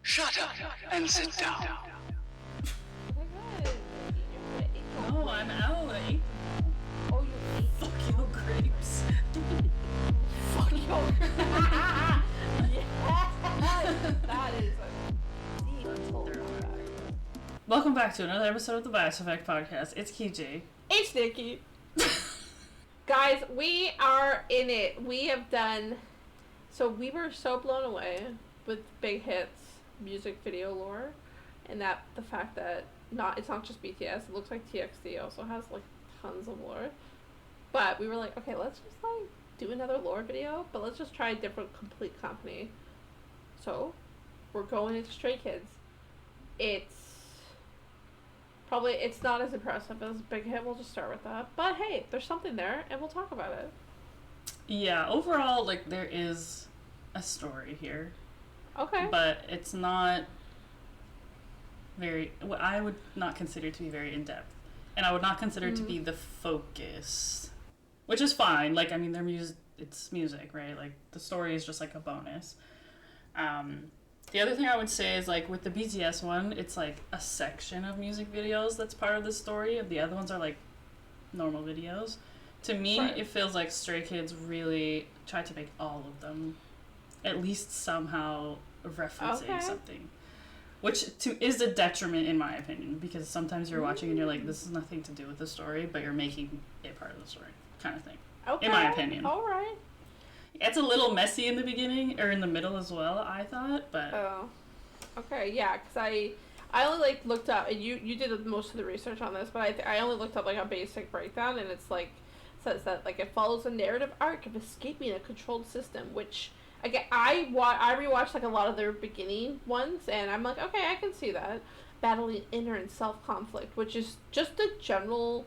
Shut up and sit down. Oh my god. No, I'm out. I ate Oh, you ate. fuck your grapes. Fuck your Yes! That is a deep pullback. Welcome back to another episode of the Bias Effect Podcast. It's QJ. It's Nikki. Guys, we are in it. We have done... So we were so blown away with big hits, music video lore, and that the fact that it's not just BTS, it looks like TXT also has like tons of lore. But we were like, okay, let's just like do another lore video, but let's just try a different complete company. So we're going into Stray Kids. It's not as impressive as Big Hit, we'll just start with that. But hey, there's something there and we'll talk about it. Yeah, overall, like, there is a story here. Okay. But it's not what I would not consider to be very in-depth. And I would not consider it to be the focus. Which is fine. Like, I mean, it's music, right? Like, the story is just like a bonus. The other thing I would say is, like, with the BTS one, it's like a section of music videos that's part of the story. The other ones are like normal videos. To me, right. It feels like Stray Kids really tried to make all of them at least somehow referencing something. Which is a detriment in my opinion, because sometimes you're watching and you're like, this has nothing to do with the story, but you're making it part of the story, kind of thing. Okay. In my opinion. Alright. It's a little messy in the beginning, or in the middle as well, I thought, but... Oh. Okay, yeah, because I only, like, looked up, and you did most of the research on this, but I only looked up, like, a basic breakdown, and it's, like, says that, like, it follows a narrative arc of escaping a controlled system, which, again, I rewatched, like, a lot of their beginning ones, and I'm like, okay, I can see that. Battling inner and self-conflict, which is just a general,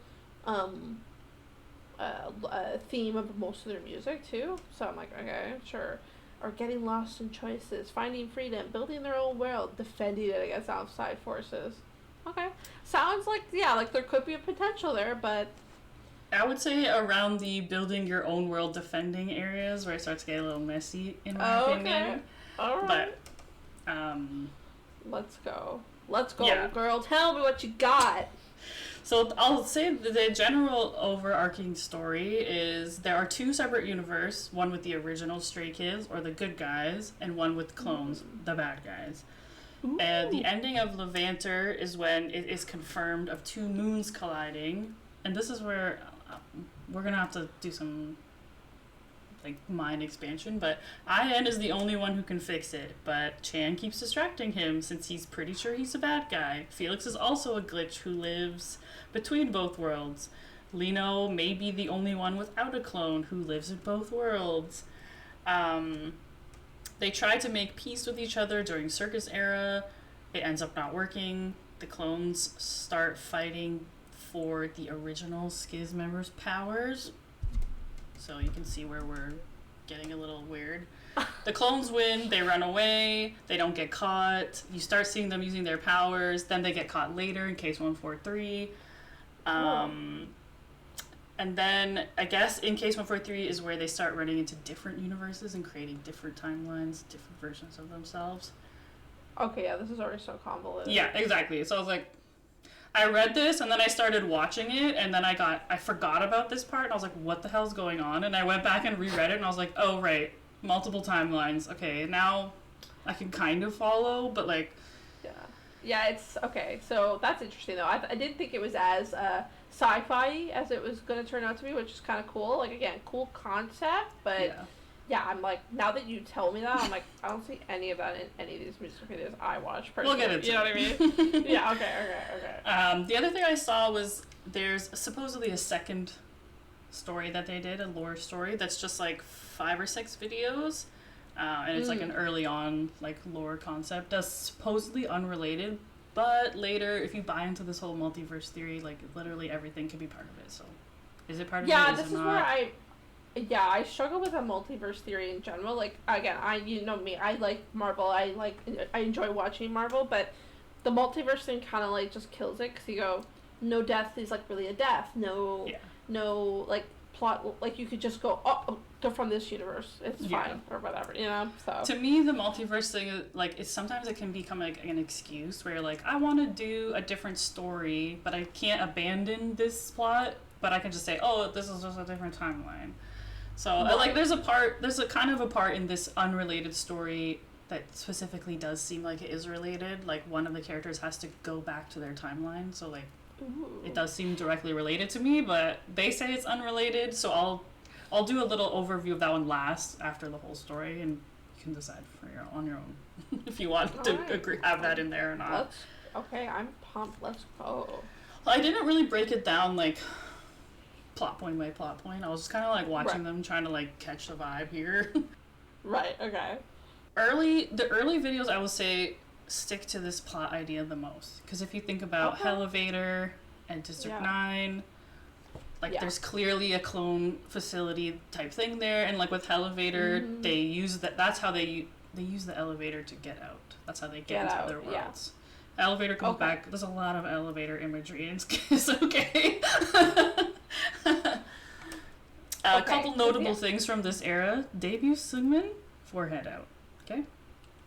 theme of most of their music too. So I'm like, okay, sure. Or getting lost in choices, finding freedom, building their own world, defending it against outside forces. Okay. Sounds like, yeah, like there could be a potential there, but... I would say around the building your own world defending areas where it starts to get a little messy, in my opinion. Alright. But, Let's go. Let's go, yeah. Girl. Tell me what you got. So I'll say the general overarching story is there are two separate universes, one with the original Stray Kids, or the good guys, and one with clones, the bad guys. And the ending of Levanter is when it is confirmed of two moons colliding, and this is where we're going to have to do some like mind expansion, but IN is the only one who can fix it, but Chan keeps distracting him since he's pretty sure he's a bad guy. Felix is also a glitch who lives between both worlds. Lino may be the only one without a clone who lives in both worlds. They try to make peace with each other during Circus era. It ends up not working. The clones start fighting for the original SKZ members' powers. So you can see where we're getting a little weird. The clones win, they run away, they don't get caught. You start seeing them using their powers, then they get caught later in case 143. And then I guess in case 143 is where they start running into different universes and creating different timelines, different versions of themselves. Okay, yeah, this is already so convoluted. Yeah, exactly. So I was like, I read this and then I started watching it and then I forgot about this part and I was like, what the hell's going on? And I went back and reread it and I was like, oh right, multiple timelines. Okay, now I can kind of follow, but like... Yeah, it's... Okay, so that's interesting though. I didn't think it was as sci-fi as it was going to turn out to be, which is kind of cool. Like, again, cool concept, but... Yeah, I'm like, now that you tell me that, I'm like, I don't see any of that in any of these music videos I watch personally. We'll get into it. You know what I mean? Yeah, okay. The other thing I saw was there's supposedly a second story that they did, a lore story, that's just like 5 or 6 videos. And it's like an early on like lore concept that's supposedly unrelated. But later, if you buy into this whole multiverse theory, like literally everything could be part of it. So is it part of it? Yeah, this is where I struggle with a multiverse theory in general. Like, again, you know me, I like Marvel, I enjoy watching Marvel, but the multiverse thing kind of, like, just kills it, because you go, no death is, like, really a death, no, like, plot, like, you could just go, oh, they're from this universe. It's fine or whatever, you know. So to me, the multiverse thing, like, sometimes it can become like an excuse where you're like, I want to do a different story, but I can't abandon this plot. But I can just say, oh, this is just a different timeline. So like, there's a kind of a part in this unrelated story that specifically does seem like it is related. Like, one of the characters has to go back to their timeline, so like, it does seem directly related to me. But they say it's unrelated, so I'll do a little overview of that one last after the whole story, and you can decide on your own if you want to have that in there or not. Okay, I'm pumped. Let's go. Well, I didn't really break it down like plot point by plot point. I was just kind of like watching them, trying to like catch the vibe here. Right. Okay. The early videos, I will say, stick to this plot idea the most, because if you think about Elevator and District 9. Like, there's clearly a clone facility type thing there, and like with Elevator, they use that's how they use the elevator to get out. That's how they get into other worlds. Elevator comes back. There's a lot of elevator imagery. It's okay. A couple notable things from this era: debut Seungmin, forehead out. Okay,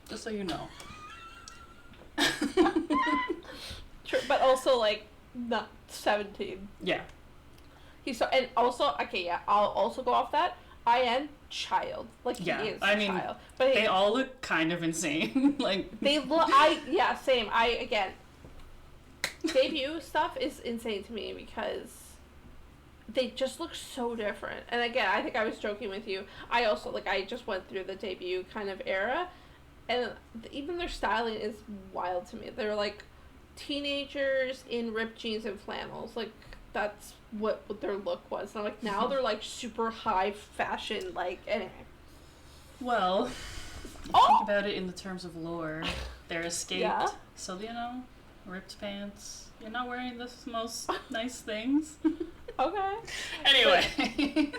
just so you know. True, but also like not 17. Yeah. And also, I'll also go off that. IN child, like he is a child, but they all look kind of insane. Like, they look. Same. Debut stuff is insane to me because they just look so different. And again, I think I was joking with you. I also I just went through the debut kind of era, and even their styling is wild to me. They're like teenagers in ripped jeans and flannels, like. That's what their look was. And I'm like, now they're like super high fashion, like, anyway. Well, think about it in the terms of lore. They're escaped, so, you know, ripped pants. You're not wearing the most nice things. Okay. Anyway.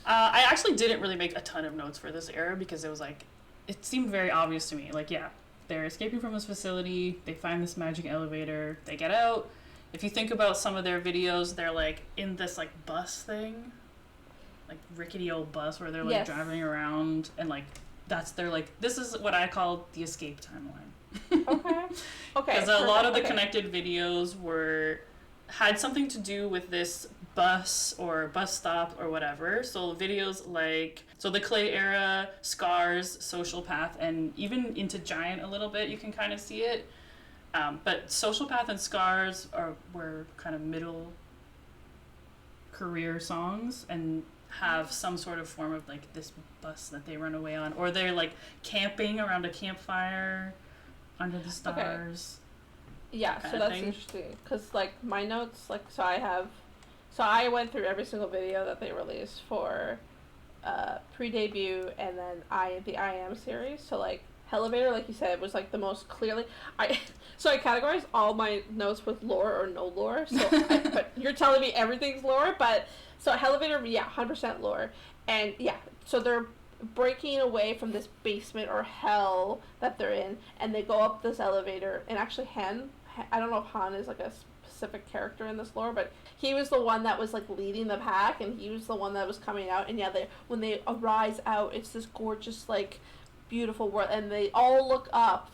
I actually didn't really make a ton of notes for this era because it was like, it seemed very obvious to me. Like, they're escaping from this facility, they find this magic elevator, they get out. If you think about some of their videos, they're like in this like bus thing, like rickety old bus where they're like driving around, and like this is what I call the escape timeline. Okay. Because a lot of the connected videos had something to do with this bus or bus stop or whatever. So videos like the Clay era, Scars, Social Path, and even into Giant a little bit, you can kind of see it. But Social Path and Scars were kind of middle career songs and have some sort of form of like this bus that they run away on, or they're like camping around a campfire under the stars. Yeah, so that's interesting because like my notes, like I went through every single video that they released for pre-debut and then the I Am series. So like Elevator, like you said, was like the most clearly I categorized all my notes with lore or no lore. So but you're telling me everything's lore, but so Elevator, 100% lore. And so they're breaking away from this basement or hell that they're in, and they go up this elevator, and actually I don't know if Han is like a specific character in this lore, but he was the one that was like leading the pack, and he was the one that was coming out, and when they arise out, it's this gorgeous like beautiful world, and they all look up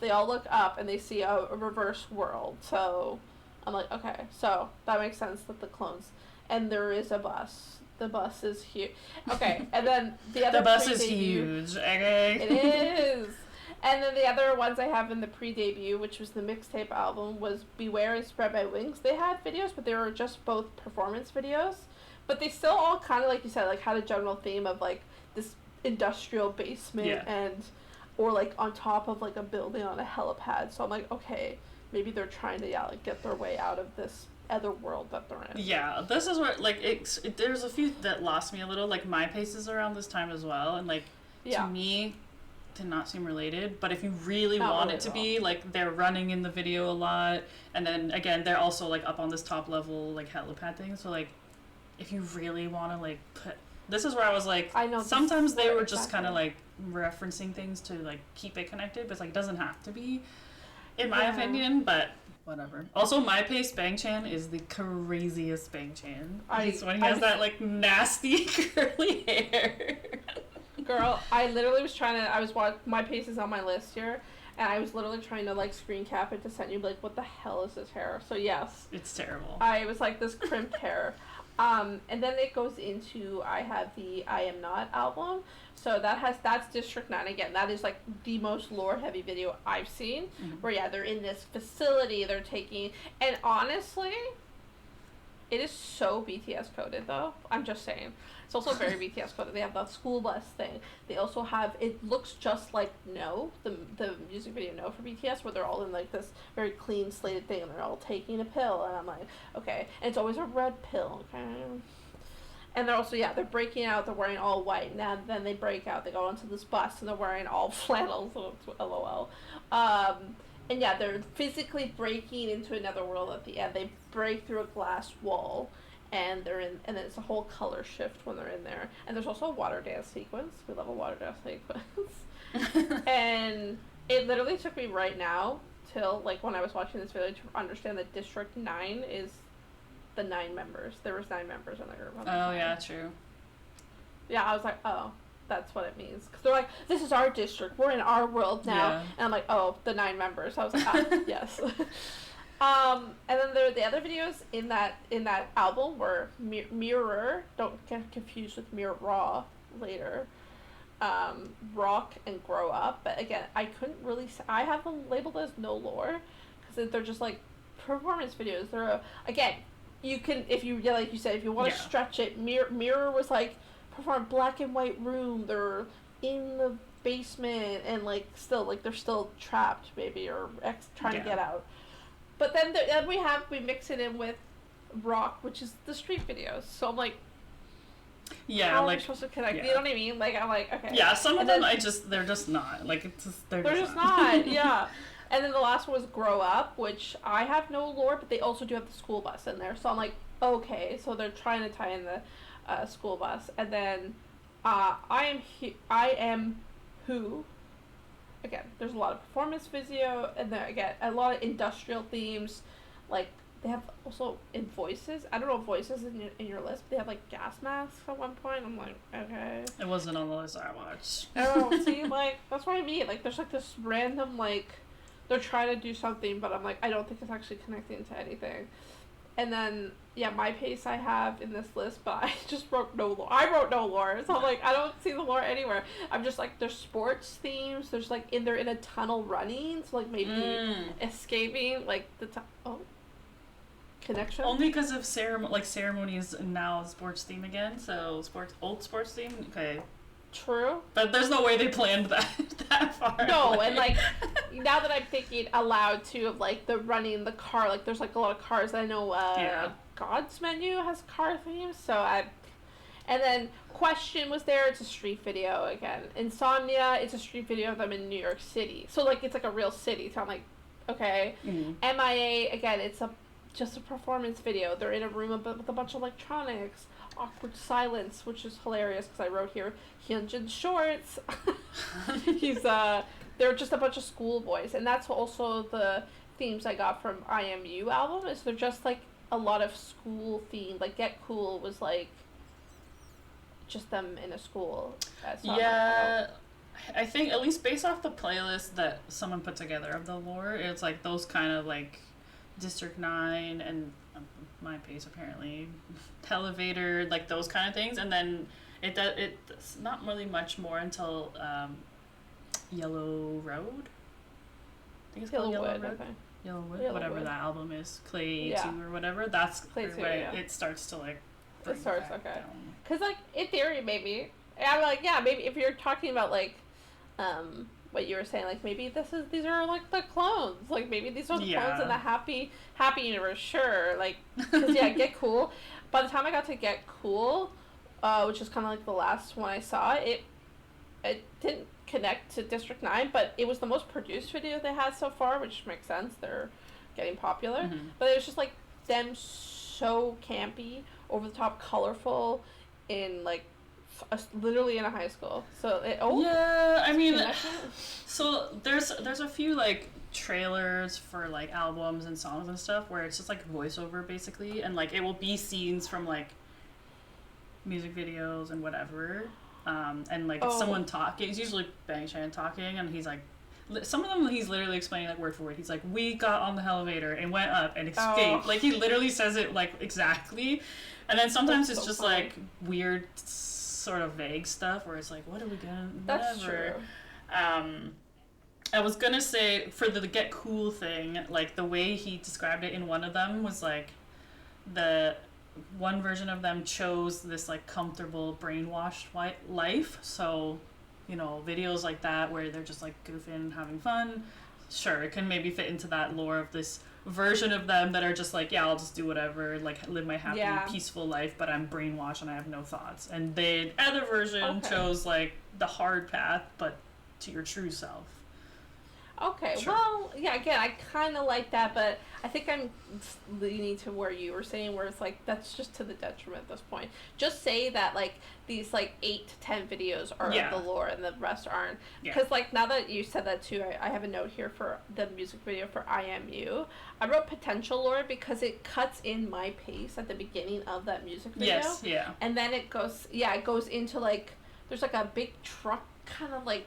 and they see a reverse world. So I'm like, okay, so that makes sense that the clones, and there is a bus. The bus is huge. Okay, and then the other. The bus is huge. Okay. It is. And then the other ones I have in the pre-debut, which was the mixtape album, was Beware and Spread My Wings. They had videos, but they were just both performance videos. But they still all kind of, like you said, like had a general theme of like this industrial basement or like on top of like a building on a helipad. So I'm like, okay, maybe they're trying to like get their way out of this other world that they're in. Yeah, this is where like there's a few that lost me a little. Like My Pace is around this time as well, and like to me did not seem related. But if you really want it to be, like they're running in the video a lot, and then again they're also like up on this top level like helipad thing. So like if you really want to like put, this is where I was like, I know sometimes they were just kind of like referencing things to like keep it connected, but it's like it doesn't have to be. in my opinion, but whatever. Also, My Pace Bang-chan is the craziest Bang-chan. He's when he has that, like, nasty curly hair. Girl, I literally was trying to, My Pace is on my list here, and I was literally trying to, like, screen cap it to send you, like, what the hell is this hair? So, yes. It's terrible. I was like, this crimped hair. And then it goes into, I have the I Am Not album. So that's District 9. Again, that is, like, the most lore-heavy video I've seen. Mm-hmm. Where, yeah, they're in this facility, they're taking... And honestly, it is so BTS-coded, though. I'm just saying. It's also very BTS-coded. They have the school bus thing. They also have... It looks just like No, the music video No for BTS, where they're all in, like, this very clean, slated thing, and they're all taking a pill. And I'm like, okay. And it's always a red pill, okay? And they're also, they're breaking out, they're wearing all white, and then they break out, they go onto this bus, and they're wearing all flannels, so it's LOL. And yeah, they're physically breaking into another world at the end. They break through a glass wall, and and then it's a whole color shift when they're in there. And there's also a water dance sequence. We love a water dance sequence. And it literally took me right now till, like, when I was watching this video to understand that District 9 is the 9 members. There was 9 members in the group. Oh, yeah, true. Yeah, I was like, oh, that's what it means. Because they're like, this is our district. We're in our world now. Yeah. And I'm like, oh, the 9 members. I was like, yes. And then the other videos in that album were Mirror. Don't get confused with Mirror Raw later. Rock and Grow Up. But again, I couldn't really... I have them labeled as no lore. Because they're just, like, performance videos. They're, again... You can, if you, like you said, if you want to stretch it, Mirror was, like, perform black and white room, they're in the basement, and, like, still, like, they're still trapped, maybe, or trying to get out. But then we mix it in with Rock, which is the street videos, so I'm like, how are we supposed to connect? You know what I mean? Like, I'm like, okay. Yeah, some of them, they're just not, like, it's just, they're just not, yeah. And then the last one was Grow Up, which I have no lore, but they also do have the school bus in there. So I'm like, okay, so they're trying to tie in the school bus. And then I Am Who. Again, there's a lot of performance video, and then again, a lot of industrial themes. Like, they have also in Voices. I don't know if Voices in your list, but they have, like, gas masks at one point. I'm like, okay. It wasn't on the list I watched. Oh, see, like, that's what I mean. Like, there's, like, this random, like... They're trying to do something, but I'm like, I don't think it's actually connecting to anything. And then, My Pace I have in this list, but I just wrote no lore. I wrote no lore, so I'm like, I don't see the lore anywhere. I'm just like, there's sports themes, there's like, they're in a tunnel running, so like maybe escaping, like connection. Only because of ceremonies and now sports theme again, so old sports theme, okay. True. But there's no way they planned that far. No, and like now that I'm thinking aloud too of like the running the car, like there's like a lot of cars. I know God's Menu has car themes, and then Question was there, it's a street video again. Insomnia, it's a street video of them in New York City. So like it's like a real city. So I'm like, okay. MIA, again, it's just a performance video. They're in a room with a bunch of electronics. Awkward silence, which is hilarious because I wrote here Hyunjin shorts. They're just a bunch of schoolboys, and that's also the themes I got from IMU album. Is they're just like a lot of school themed. Like Get Cool was like just them in a school. I think at least based off the playlist that someone put together of the lore, it's like those kind of like District 9 and My Pace apparently, Elevator, like those kind of things, and then it's not really much more until Yellow Road. I think it's called Yellow Road. Okay. Yellowwood, whatever that album is, Clay 2 or whatever. That's Clay 2, it starts to like. It starts because like in theory maybe I'm like maybe if you're talking about like what you were saying, like maybe these are like the clones, like maybe these are the clones in the happy universe, sure, like cause Get Cool. By the time I got to Get Cool, which is kind of like the last one I saw, it didn't connect to District 9, but it was the most produced video they had so far, which makes sense, they're getting popular. But it was just like them so campy, over the top, colorful, in like literally in a high school. So yeah, I mean, so there's a few like trailers for like albums and songs and stuff where it's just like voiceover basically, and like it will be scenes from like music videos and whatever, and like it's someone talking. It's usually Bang Chan talking, and he's like, some of them he's literally explaining like word for word. He's like, we got on the elevator and went up and escaped. Like he literally says it like exactly, and then sometimes it's just funny. Like weird sort of vague stuff where it's like, what are we gonna? That's true. I was gonna say for the Get Cool thing, like the way he described it in one of them was like the one version of them chose this like comfortable brainwashed life. So, you know, videos like that where they're just like goofing, having fun. Sure, it can maybe fit into that lore of this version of them that are just like, yeah, I'll just do whatever, like live my happy, peaceful life, but I'm brainwashed and I have no thoughts. And the other version chose like the hard path, but to your true self. Okay, sure. Well, yeah, again, I kind of like that, but I think I'm leaning to where you were saying, where it's like, that's just to the detriment at this point. Just say that, like, these, like, 8 to 10 videos are the lore and the rest aren't. Because, like, now that you said that, too, I have a note here for the music video for I Am You. I wrote potential lore because it cuts in my pace at the beginning of that music video. Yes, yeah. And then it goes into, like, there's, like, a big truck kind of, like,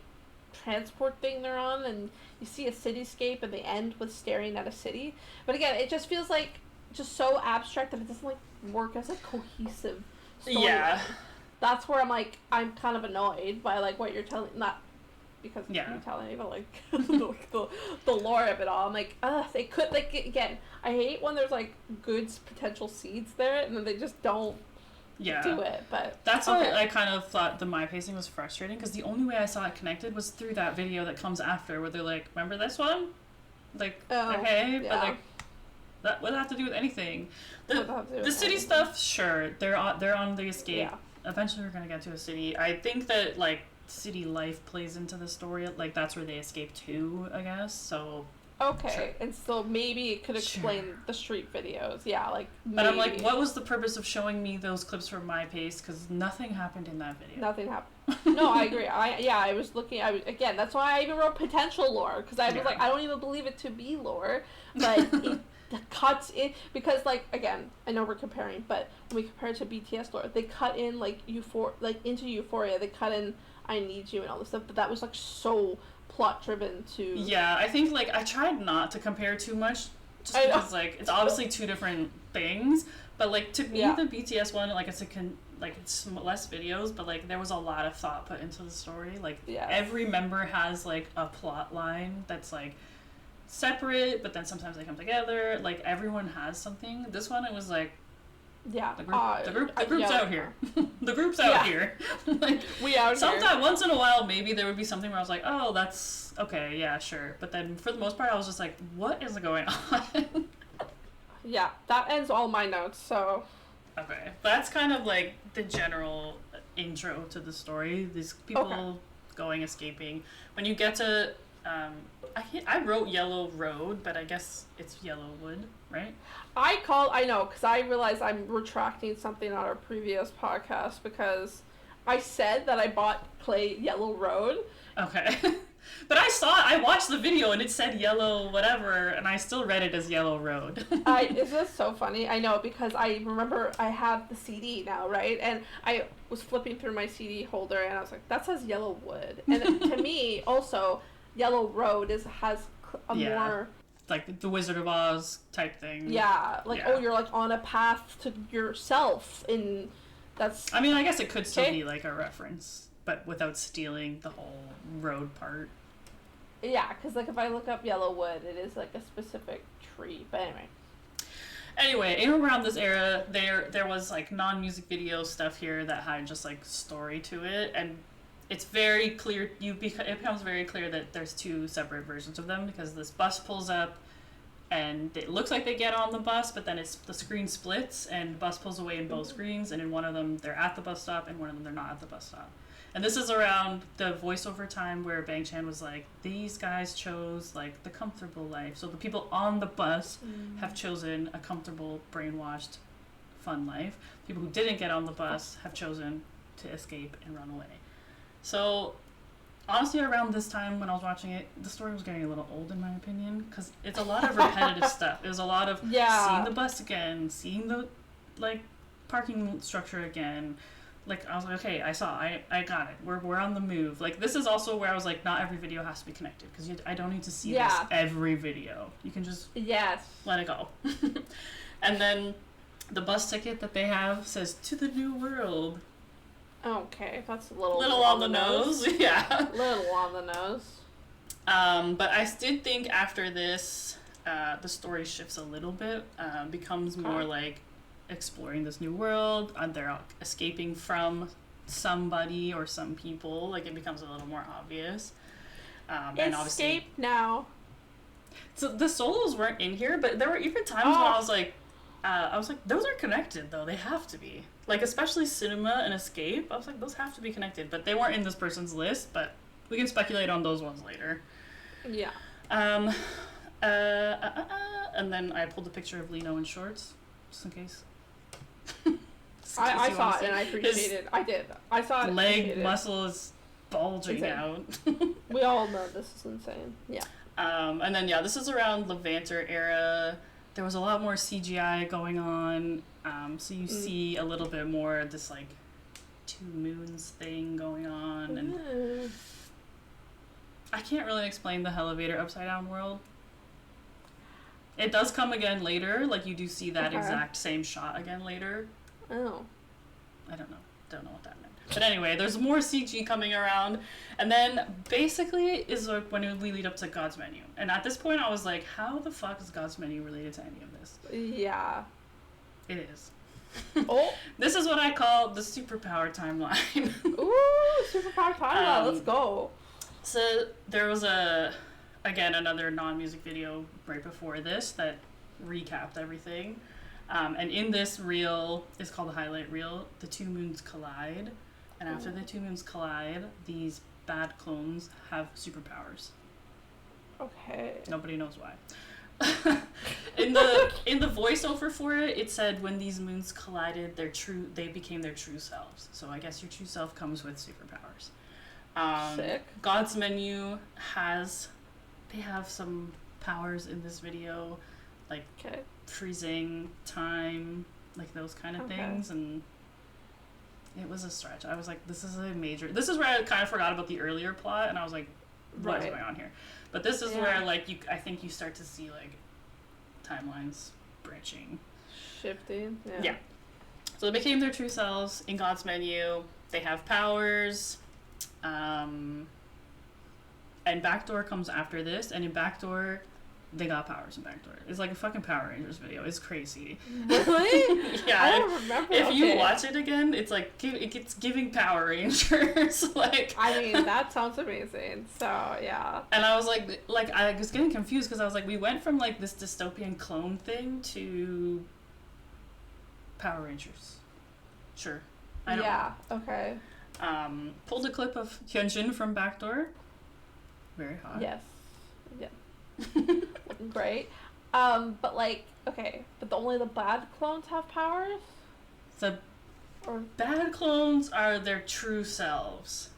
transport thing they're on, and you see a cityscape and they end with staring at a city. But again, it just feels like just so abstract that it doesn't like work as a cohesive story. Yeah. That's where I'm kind of annoyed by like what you're telling, not because you're telling me, but like the lore of it all. I'm like, they could, like, again, I hate when there's like good potential seeds there and then they just don't do it. But that's why I kind of thought the my pacing was frustrating, because the only way I saw it connected was through that video that comes after where they're like, remember this one, like, okay, but like that would have to do with anything. The city stuff, sure, they're on the escape. Eventually we're gonna get to a city. I think that like city life plays into the story, like that's where they escape to, I guess. So okay, and so maybe it could explain the street videos. Yeah, like, maybe. But I'm like, what was the purpose of showing me those clips from my pace? Because nothing happened in that video. Nothing happened. No, I agree. I was looking, again, that's why I even wrote potential lore, because I was like, I don't even believe it to be lore, but it cuts in, because, like, again, I know we're comparing, but when we compare it to BTS lore, they cut in, like, into Euphoria, they cut in I Need You and all this stuff, but that was, like, so plot driven to... Yeah, I think, like, I tried not to compare too much, just because, like, it's obviously two different things, but, like, to me, the BTS one, like, it's less videos, but, like, there was a lot of thought put into the story. Like, every member has, like, a plot line that's, like, separate, but then sometimes they come together. Like, everyone has something. This one, it was, like, the group's out here. The group's out here. Like, we out sometime, here. once in a while, maybe there would be something where I was like, oh, that's okay, yeah, sure. But then for the most part, I was just like, what is going on? Yeah, that ends all my notes, so. Okay, that's kind of like the general intro to the story. These people escaping. When you get to, I wrote Yellow Road, but I guess it's Yellowwood, right? I know, because I realized I'm retracting something on our previous podcast, because I said that I bought Yellow Road. Okay. But I watched the video and it said Yellow whatever, and I still read it as Yellow Road. Is this so funny? I know, because I remember I have the CD now, right? And I was flipping through my CD holder and I was like, that says Yellowwood. And to me, also, Yellow Road has a more... like the Wizard of Oz type thing. Yeah, you're like on a path to yourself, and that's... I mean, I guess it could still be like a reference, but without stealing the whole road part. Yeah, because like if I look up Yellowwood, it is like a specific tree, but Anyway, in around this era, there was like non-music video stuff here that had just like story to it, and it's very clear, it becomes very clear that there's two separate versions of them, because this bus pulls up and it looks like they get on the bus, but then the screen splits and the bus pulls away in both screens, and in one of them they're at the bus stop and one of them they're not at the bus stop. And this is around the voiceover time where Bang Chan was like, these guys chose like the comfortable life. So the people on the bus have chosen a comfortable, brainwashed, fun life. People who didn't get on the bus have chosen to escape and run away. So honestly, around this time when I was watching it, the story was getting a little old in my opinion, because it's a lot of repetitive stuff. It was a lot of seeing the bus again, seeing the like parking structure again. Like, I was like, okay, I got it. We're on the move. Like, this is also where I was like, not every video has to be connected, because I don't need to see this every video. You can just let it go. And then the bus ticket that they have says, "To the New World." Okay, that's a little on the nose. Yeah. Little on the nose. But I did think after this, the story shifts a little bit, becomes more like exploring this new world, and they're escaping from somebody or some people. Like, it becomes a little more obvious. And obviously, escape now. So the solos weren't in here, but there were even times when I was like, those are connected though. They have to be. Like, especially cinema and escape. I was like, those have to be connected, but they weren't in this person's list. But we can speculate on those ones later. Yeah. And then I pulled a picture of Lino in shorts, just in case. I saw it and I appreciated it. I did. I saw it. Leg muscle is bulging out. We all know this is insane. Yeah. And then this is around Levanter era. There was a lot more CGI going on. So you see a little bit more of this like two moons thing going on, and I can't really explain the elevator upside down world. It does come again later, like you do see that exact same shot again later. Oh. I don't know what that meant. But anyway, there's more CG coming around, and then basically is like when we lead up to God's Menu. And at this point I was like, how the fuck is God's Menu related to any of this? Yeah. It is. Oh. This is what I call the superpower timeline. Ooh, superpower timeline. Let's go. So there was another non-music video right before this that recapped everything. And in this reel, it's called the highlight reel, the two moons collide. And after the two moons collide, these bad clones have superpowers. Okay. Nobody knows why. in the voiceover for it, it said when these moons collided, they became their true selves. So I guess your true self comes with superpowers. Sick. God's Menu they have some powers in this video, like freezing time, like those kind of things, and it was a stretch. I was like, this is where I kind of forgot about the earlier plot, and I was like, what is going on here? But this is where like I think you start to see like timelines branching, shifting. Yeah. So they became their true selves in God's Menu. They have powers. And Backdoor comes after this, and in Backdoor, they got powers in Backdoor. It's like a fucking Power Rangers video. It's crazy. Really? Yeah. I don't remember. If you watch it again, it's like it's giving Power Rangers. Like, I mean, that sounds amazing. So yeah. And I was like I was getting confused because I was like, we went from like this dystopian clone thing to Power Rangers. Sure. I don't know. Okay. Pulled a clip of Hyunjin from Backdoor. Very hot. Yes. Yeah. Looking great. But like, okay, but only the bad clones have powers? The bad clones are their true selves.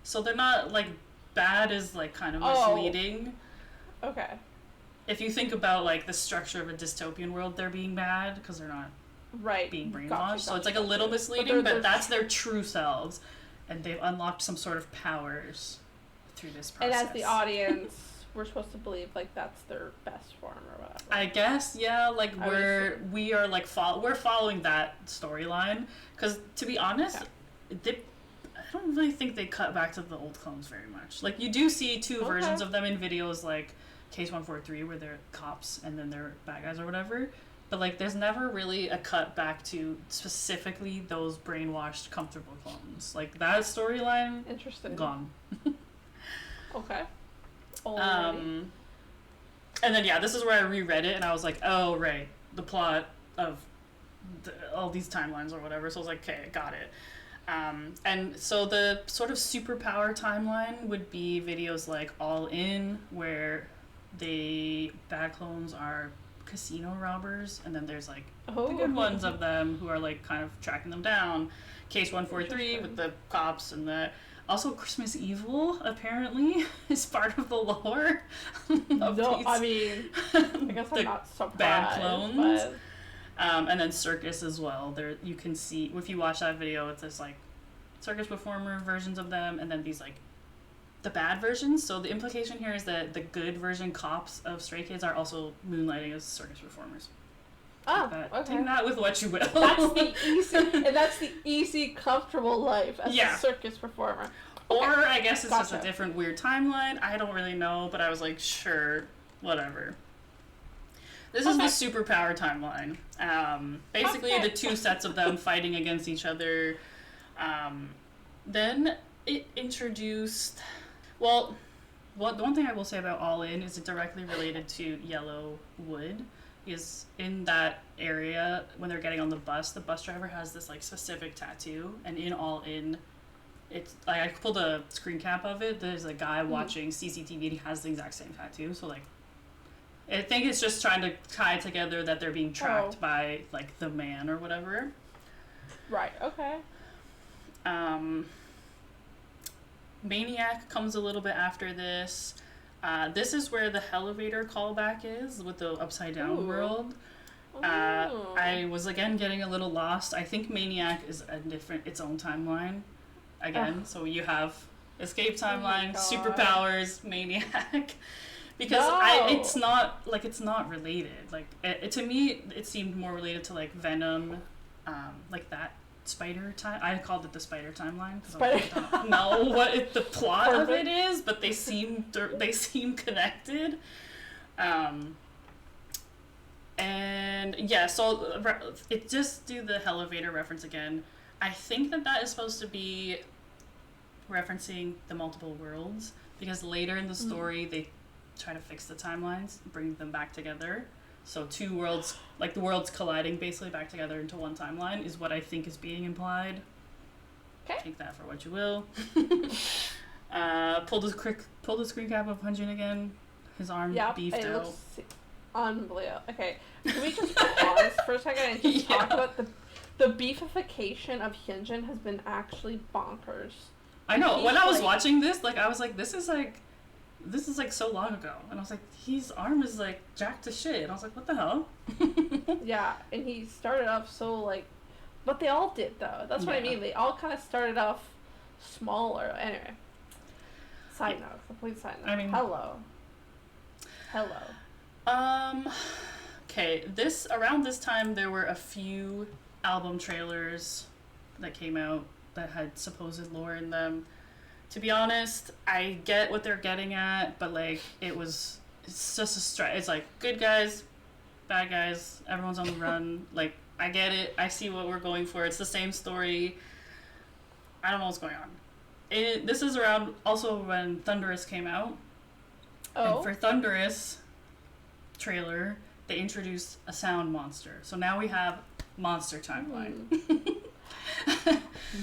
So they're not like bad is like kind of misleading. Okay. If you think about like the structure of a dystopian world, they're being bad because they're not being brainwashed. Gotcha, so it's like a little misleading, but that's their true selves, and they've unlocked some sort of powers through this process. And as the audience, we're supposed to believe like that's their best form or whatever. I guess, yeah. Like we're following that storyline because, to be honest, I don't really think they cut back to the old clones very much. Like, you do see two versions of them in videos like Case 143 where they're cops and then they're bad guys or whatever. But like, there's never really a cut back to specifically those brainwashed, comfortable clones. Like, that storyline, interesting, gone. Okay. And then this is where I reread it and I was like, oh right, the plot of all these timelines or whatever. So I was like, okay, I got it. And so the sort of superpower timeline would be videos like All In, where bad clones are casino robbers, and then there's like Oh. the good ones of them who are like kind of tracking them down. Case 143 with the cops and the. Also, Christmas Evil apparently is part of the lore. No, I mean, I guess I'm not surprised. Bad clones. But... And then circus as well. There you can see if you watch that video, it's just like circus performer versions of them, and then these like the bad versions. So the implication here is that the good version cops of Stray Kids are also moonlighting as circus performers. Oh, Okay. okay. Take that with what you will. That's the easy, comfortable life as a circus performer. Okay. Or I guess it's just a different weird timeline. I don't really know, but I was like, sure, whatever. This is the superpower timeline. Basically, the two sets of them fighting against each other. Then it introduced... Well, the one thing I will say about All In is it directly related to Yellow Wood. Because in that area, when they're getting on the bus driver has this like specific tattoo, and in All In, it's like I pulled a screen cap of it. There's a guy watching CCTV, and he has the exact same tattoo. So like, I think it's just trying to tie together that they're being tracked by like the man or whatever. Right. Okay. Maniac comes a little bit after this. This is where the elevator callback is with the upside down world. I was again getting a little lost. I think Maniac is its own timeline again. So you have Escape timeline, superpowers, Maniac. Because it's not related. Like to me, it seemed more related to like Venom, like that spider time. I called it the spider timeline because I don't know what the plot of it is, but they seem connected. And yeah, so it just do the elevator reference again. I think that is supposed to be referencing the multiple worlds, because later in the story they try to fix the timelines, bring them back together. So two worlds, like the worlds colliding basically back together into one timeline is what I think is being implied. Okay. Take that for what you will. Pulled the screen cap of Hunjin again. His arm beefed out. Looks unbelievable. Okay, can we just pause for a second and just talk about the beefification of Hyunjin has been actually bonkers. I know. When I was watching this, like I was like, this is like so long ago, and I was like, his arm is like jacked to shit, and I was like, what the hell? Yeah, and he started off so like, but they all did though. That's what I mean. They all kind of started off smaller. Anyway, side note, complete side note. I mean, hello. Okay. Around this time, there were a few album trailers that came out that had supposed lore in them. To be honest, I get what they're getting at, but like it's just it's like good guys, bad guys, everyone's on the run. Like I get it, I see what we're going for. It's the same story. I don't know what's going on. This is around also when Thunderous came out. Oh. And for Thunderous trailer, they introduced a sound monster. So now we have monster timeline.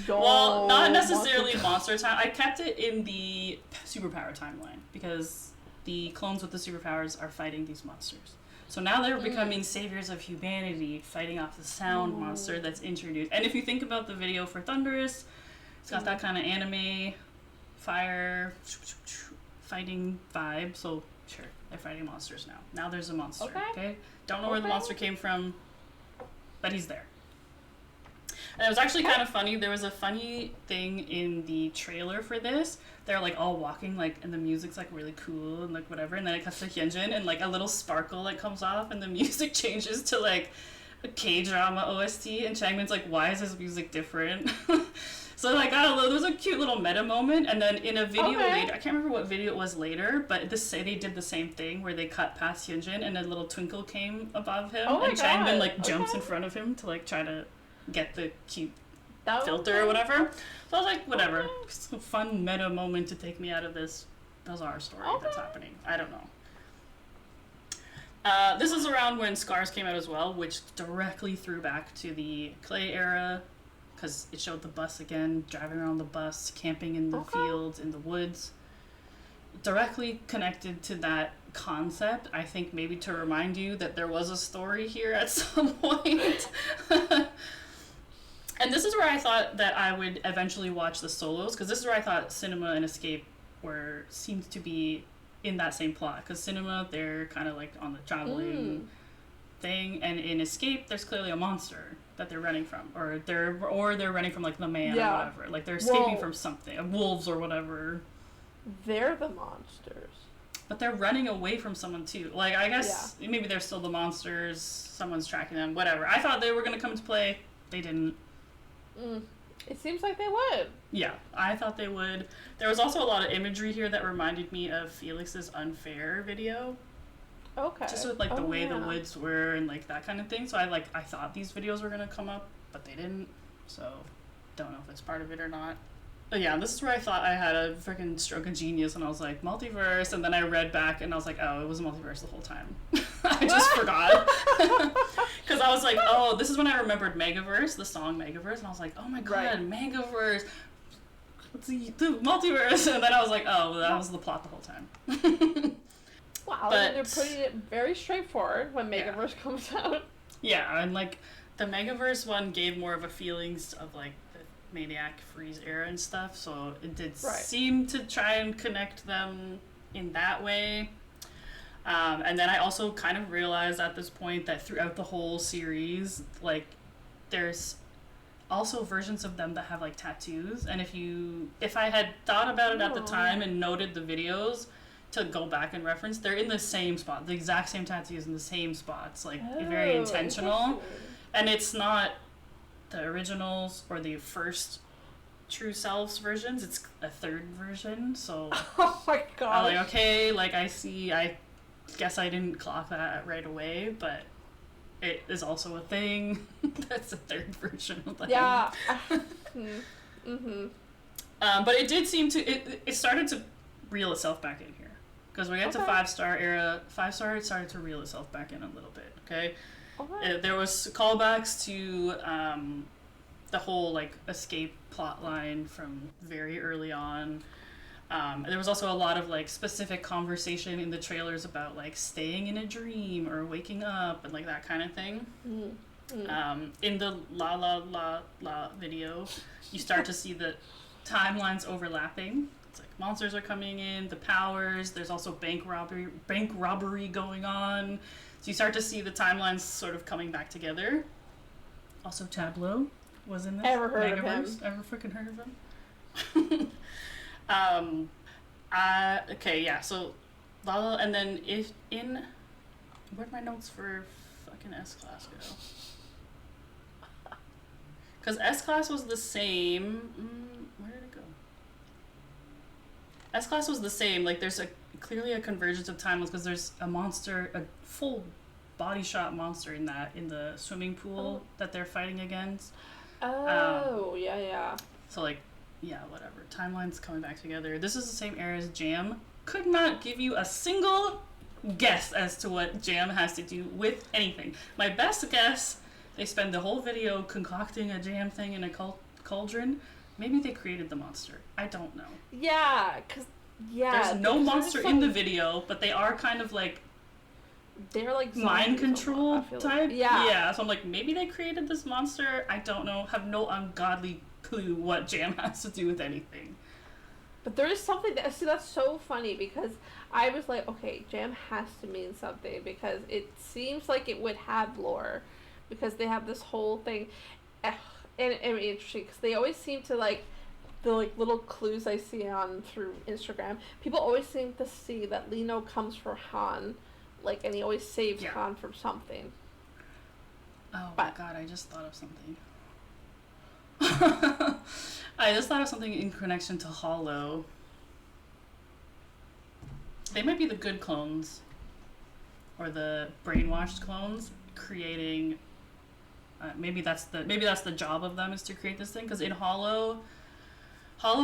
Well, not necessarily monster time. I kept it in the superpower timeline because the clones with the superpowers are fighting these monsters. So now they're becoming saviors of humanity, fighting off the sound monster that's introduced. And if you think about the video for Thunderous, it's got that kind of anime, fire, fighting vibe. So sure, they're fighting monsters now. Now there's a monster. Okay? Don't know where the monster came from, but he's there. And it was actually kind of funny. There was a funny thing in the trailer for this. They're like all walking like, and the music's like really cool and like whatever. And then it cuts to Hyunjin and like a little sparkle like comes off, and the music changes to like a K-drama OST. And Changmin's like, why is this music different? So like I don't know. There was a cute little meta moment, and then in a video later, I can't remember what video it was later, but they did the same thing where they cut past Hyunjin and a little twinkle came above him, and Changmin like jumps in front of him to like try to get the cute filter or whatever. So I was like, whatever. It's a fun meta moment to take me out of this bizarre story that's happening. I don't know. This is around when Scars came out as well, which directly threw back to the Clay era, because it showed the bus again, driving around the bus, camping in the fields, in the woods. Directly connected to that concept, I think maybe to remind you that there was a story here at some point. And this is where I thought that I would eventually watch the solos, because this is where I thought Cinema and Escape seemed to be in that same plot. Because Cinema, they're kind of like on the traveling thing, and in Escape, there's clearly a monster that they're running from, or they're running from like the man or whatever. Like they're escaping from something, wolves or whatever. They're the monsters. But they're running away from someone too. Like I guess maybe they're still the monsters. Someone's tracking them. Whatever. I thought they were gonna come into play. They didn't. It seems like they would. Yeah, I thought they would. There was also a lot of imagery here that reminded me of Felix's Unfair video. Okay. Just with like the way the woods were and like that kind of thing. So I thought these videos were gonna come up, but they didn't. So don't know if it's part of it or not. But yeah, this is where I thought I had a freaking stroke of genius, and I was like, multiverse, and then I read back and I was like, oh, it was a multiverse the whole time. I just forgot. Because I was like, oh, this is when I remembered Megaverse, the song Megaverse, and I was like, oh my god, Megaverse, the multiverse, and then I was like, oh, that was the plot the whole time. Wow, but they're putting it very straightforward when Megaverse comes out. Yeah, and like, the Megaverse one gave more of a feelings of like, Maniac Freeze era and stuff, so it did seem to try and connect them in that way. And then I also kind of realized at this point that throughout the whole series, like, there's also versions of them that have like tattoos, and if I had thought about it at the time and noted the videos to go back and reference, they're in the same spot, the exact same tattoos in the same spots, like very intentional. And it's not the originals or the first True Selves versions, it's a third version, so oh my god, I'm like, okay, like I guess I didn't clock that right away, but it is also a thing. That's a third version of that. Yeah. But it did seem to it started to reel itself back in here, because we get to 5-star era. 5-star, it started to reel itself back in a little bit. Okay. There was callbacks to the whole like escape plot line from very early on. There was also a lot of like specific conversation in the trailers about like staying in a dream or waking up and like that kind of thing. In the La La La La video, you start to see the timelines overlapping. It's like monsters are coming in, the powers. There's also bank robbery going on. So you start to see the timelines sort of coming back together. Also, Tableau was in this. Ever heard of him? Ever freaking heard of him? Okay, yeah, so Lala, and then where'd my notes for fucking S-Class go? Because S-Class was the same, where did it go? S-Class was the same, like there's clearly a convergence of timelines, because there's a monster, a full body shot monster in the swimming pool that they're fighting against. Yeah. So like, yeah, whatever. Timelines coming back together. This is the same era as Jam. Could not give you a single guess as to what Jam has to do with anything. My best guess, they spend the whole video concocting a Jam thing in a cauldron. Maybe they created the monster. I don't know. Yeah, there's no monster in the video, but they are kind of like they're like mind control type. Like. Yeah. So I'm like, maybe they created this monster. I don't know. Have no ungodly clue what Jam has to do with anything. But there is something that's so funny, because I was like, okay, Jam has to mean something, because it seems like it would have lore, because they have this whole thing, and interesting, because they always seem to like the like little clues I see on through Instagram. People always seem to see that Lino comes for Han, like, and he always saves Han from something. My god, I just thought of something. I just thought of something in connection to Hollow. They might be the good clones, or the brainwashed clones, creating. Maybe that's the job of them, is to create this thing. Because in Hollow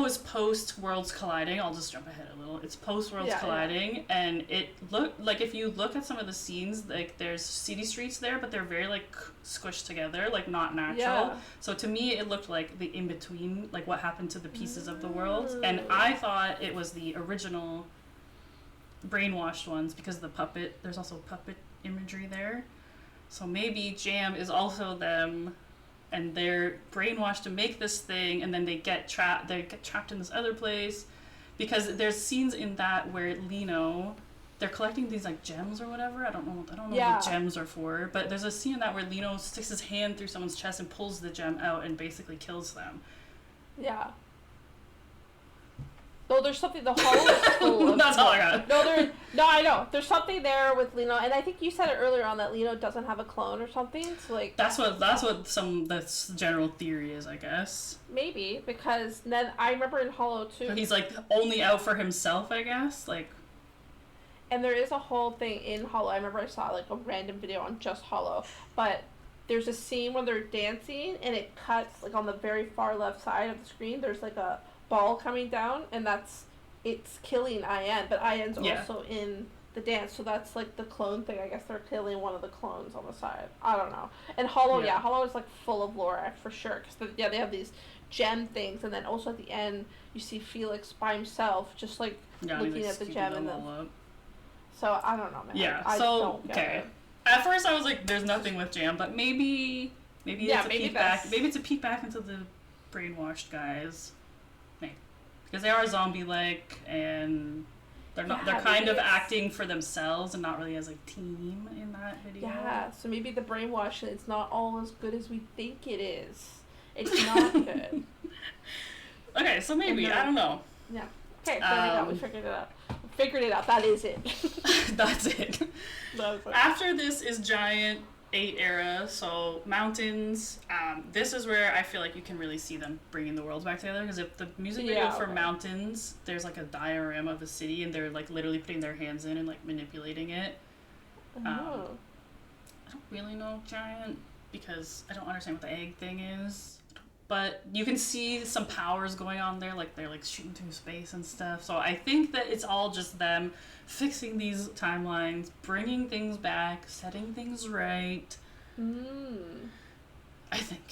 is post Worlds Colliding. I'll just jump ahead a little. It's post Worlds Colliding, and it looked like, if you look at some of the scenes, like there's city streets there, but they're very like squished together, like not natural. Yeah. So to me, it looked like the in between, like what happened to the pieces of the world. And I thought it was the original brainwashed ones because of the puppet. There's also puppet imagery there. So maybe Jam is also them, and they're brainwashed to make this thing, and then they get trapped. They get trapped in this other place, because there's scenes in that where Lino, they're collecting these like gems or whatever. I don't know what gems are for, but there's a scene in that where Lino sticks his hand through someone's chest and pulls the gem out and basically kills them. Yeah. No, there's something. The hole is full of. That's all I got. No, I know. There's something there with Lino, and I think you said it earlier on that Lino doesn't have a clone or something. So like. That's the general theory is, I guess. Maybe, because then I remember in Hollow too. He's like only out for himself, I guess. Like. And there is a whole thing in Hollow. I remember I saw like a random video on just Hollow, but there's a scene where they're dancing, and it cuts like on the very far left side of the screen. There's like a ball coming down, and it's killing IN, but IN's also in the dance, so that's like the clone thing. I guess they're killing one of the clones on the side. I don't know. And Hollow, Hollow is like full of lore for sure, because they have these gem things, and then also at the end you see Felix by himself, just like looking at the gem, and then. So I don't know, man. Yeah. I don't get it. At first I was like, "There's nothing with Jam," but maybe it's a peek back. Maybe it's a peek back into the brainwashed guys. Because they are zombie-like, and they're kind of acting for themselves and not really as a team in that video. Yeah, so maybe the brainwashing, it's not all as good as we think it is. It's not good. Okay, so maybe, I don't know. Yeah. Okay, there we go. We figured it out. That is it. That's it. After this is Giant 8 era, so Mountains. This is where I feel like you can really see them bringing the worlds back together, because if the music video for Mountains, there's like a diorama of the city, and they're like literally putting their hands in and like manipulating it. I don't really know Giant, because I don't understand what the egg thing is, but you can see some powers going on there, like they're like shooting through space and stuff. So I think that it's all just them fixing these timelines, bringing things back, setting things right. I think.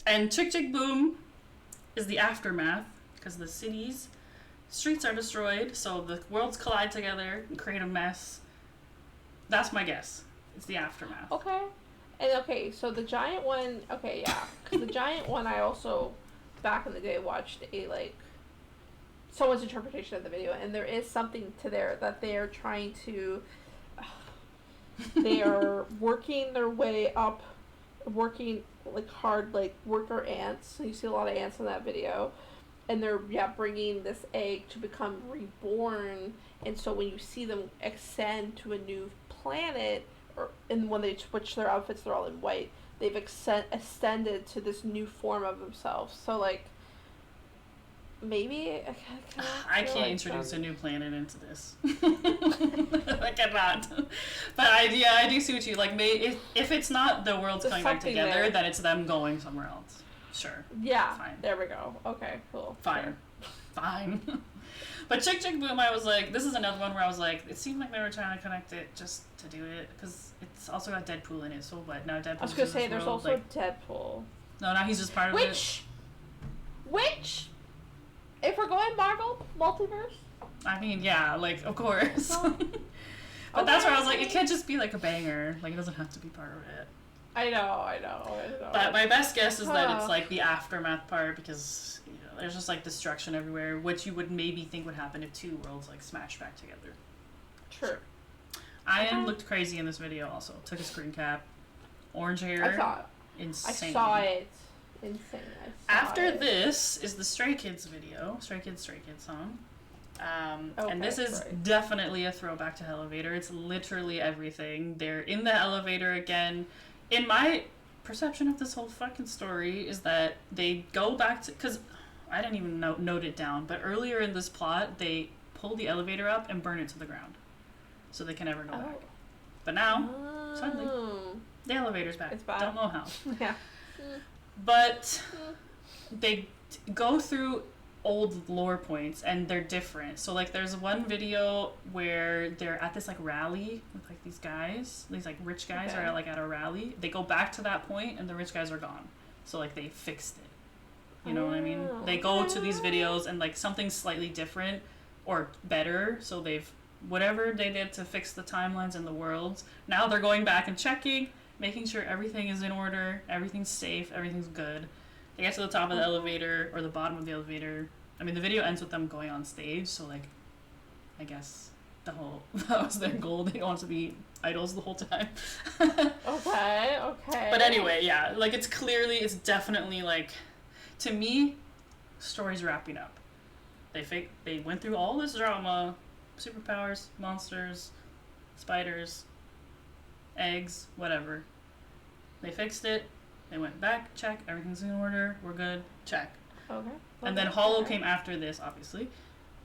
And Chick Chick Boom is the aftermath, because the streets are destroyed, so the worlds collide together and create a mess. That's my guess. It's the aftermath. Okay. And so the Giant one, because the Giant one I also, back in the day, watched someone's interpretation of the video, and there is something to there that they are trying to, they are working their way up, working like hard, like worker ants. So you see a lot of ants in that video, and they're bringing this egg to become reborn. And so when you see them ascend to a new planet, and when they switch their outfits, they're all in white. They've ascended to this new form of themselves. So like, maybe I can't introduce a new planet into this. I cannot. But I do see what you like. If it's not the worlds coming back together, then it's them going somewhere else. Sure. Yeah. Fine. There we go. Okay. Cool. Fine. Sure. Fine. But Chick Chick Boom, I was like, this is another one where I was like, it seemed like they were trying to connect it just to do it, because it's also got Deadpool in it. So what? Now Deadpool. I was gonna say there's also Deadpool. No, now he's just part of it. Which, if we're going Marvel multiverse. I mean, yeah, like of course. But that's where I was like, it can't just be like a banger. Like it doesn't have to be part of it. I know. But my best guess is that it's like the aftermath part, because there's just like destruction everywhere, which you would maybe think would happen if two worlds like smashed back together. True. Ian looked crazy in this video also. Took a screen cap. Orange hair. I saw it. Insane. I saw it. Insane. After this is the Stray Kids video. Stray Kids song. And this is definitely a throwback to Elevator. It's literally everything. They're in the elevator again. In my perception of this whole fucking story is that they go back to, because I didn't even note it down, but earlier in this plot they pull the elevator up and burn it to the ground so they can never go back. But now suddenly the elevator's back. It's back. Don't know how. Yeah. But they go through old lore points and they're different. So like there's one video where they're at this like rally with like these like rich guys are like at a rally. They go back to that point and the rich guys are gone. So like they fixed it. You know what I mean? They go to these videos and like something's slightly different or better. So they've whatever they did to fix the timelines and the worlds, now they're going back and checking, making sure everything is in order, everything's safe, everything's good. They get to the top of the elevator, or the bottom of the elevator. I mean, the video ends with them going on stage, so, like, I guess that was their goal. They want to be idols the whole time. Okay. But anyway, yeah, like, it's definitely, like, to me, story's wrapping up. They went through all this drama, superpowers, monsters, spiders, eggs, whatever. They fixed it. They went back, check, everything's in order, we're good, check. Okay. And then Hollow came after this, obviously.